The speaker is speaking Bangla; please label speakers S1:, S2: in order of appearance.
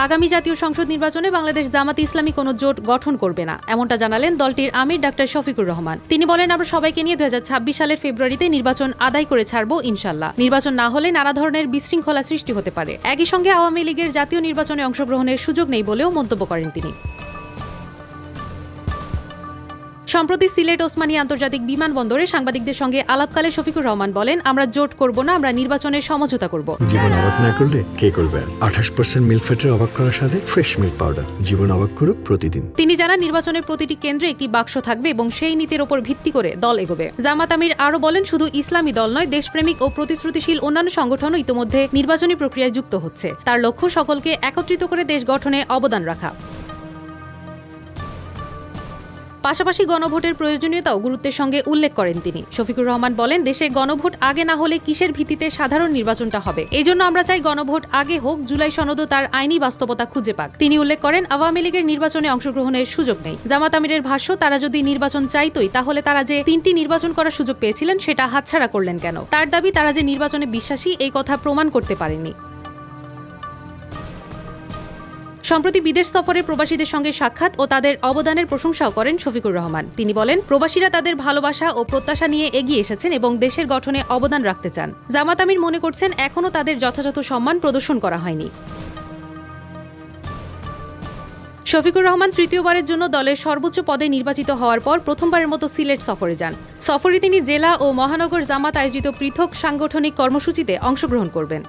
S1: আগামী জাতীয় সংসদ নির্বাচনে বাংলাদেশ জামাত ইসলামী কোনো জোট গঠন করবে না, এমনটা জানালেন দলটির আমির ডাক্তার শফিকুর রহমান। তিনি বলেন, আমরা সবাইকে নিয়ে 2026 সালের ফেব্রুয়ারিতে নির্বাচন আদায় করে ছাড়ব ইনশাল্লাহ। নির্বাচন না হলে নানা ধরনের বিশৃঙ্খলা সৃষ্টি হতে পারে। একই সঙ্গে আওয়ামী লীগের জাতীয় নির্বাচনে অংশগ্রহণের সুযোগ নেই বলেও মন্তব্য করেন তিনি। সম্প্রতি সিলেট ওসমানী আন্তর্জাতিক বিমানবন্দরে সাংবাদিকদের সঙ্গে আলাপকালে শফিকুর রহমান বলেন, আমরা জোট করব না, আমরা নির্বাচনের সমঝোতা করব।
S2: জীবন অবাক না করলে কে করবে? 28% মিল্ক ফ্যাটের অবাক করার সাথে ফ্রেশ মিল্ক পাউডার। জীবন অবাক করুক প্রতিদিন।
S1: তিনি জানান, নির্বাচনের প্রতিটি কেন্দ্রে একটি বাক্স থাকবে এবং সেই নীতির ওপর ভিত্তি করে দল এগোবে। জামাত আমির আরও বলেন, শুধু ইসলামী দল নয়, দেশপ্রেমিক ও প্রতিশ্রুতিশীল অন্যান্য সংগঠনও ইতোমধ্যে নির্বাচনী প্রক্রিয়ায় যুক্ত হচ্ছে। তার লক্ষ্য সকলকে একত্রিত করে দেশ গঠনে অবদান রাখা। পাশাপাশি গণভোটের প্রয়োজনীয়তাও গুরুত্বের সঙ্গে উল্লেখ করেন তিনি। শফিকুর রহমান বলেন, দেশে গণভোট আগে না হলে কিসের ভিত্তিতে সাধারণ নির্বাচনটা হবে? এজন্য আমরা চাই গণভোট আগে হোক, জুলাই সনদও তার আইনি বাস্তবতা খুঁজে পাক। তিনি উল্লেখ করেন, আওয়ামী লীগের নির্বাচনে অংশগ্রহণের সুযোগ নেই। জামাত আমিরের ভাষ্য, তারা যদি নির্বাচন চাইতই তাহলে তারা যে 3টি নির্বাচন করার সুযোগ পেয়েছিলেন সেটা হাতছাড়া করলেন কেন? তার দাবি, তারা যে নির্বাচনে বিশ্বাসী এই কথা প্রমাণ করতে পারেননি। সম্প্রতি বিদেশ সফরে প্রবাসীদের সঙ্গে সাক্ষাৎ ও তাদের অবদানের প্রশংসাও করেন শফিকুর রহমান। তিনি বলেন, প্রবাসীরা তাদের ভালোবাসা ও প্রত্যাশা নিয়ে এগিয়ে এসেছেন এবং দেশের গঠনে অবদান রাখতে চান। জামাত আমির মনে করছেন, এখনও তাদের যথাযথ সম্মান প্রদর্শন করা হয়নি। শফিকুর রহমান তৃতীয়বারের জন্য দলের সর্বোচ্চ পদে নির্বাচিত হওয়ার পর প্রথমবারের মতো সিলেট সফরে যান। সফরে তিনি জেলা ও মহানগর জামাত আয়োজিত পৃথক সাংগঠনিক কর্মসূচিতে অংশগ্রহণ করবেন।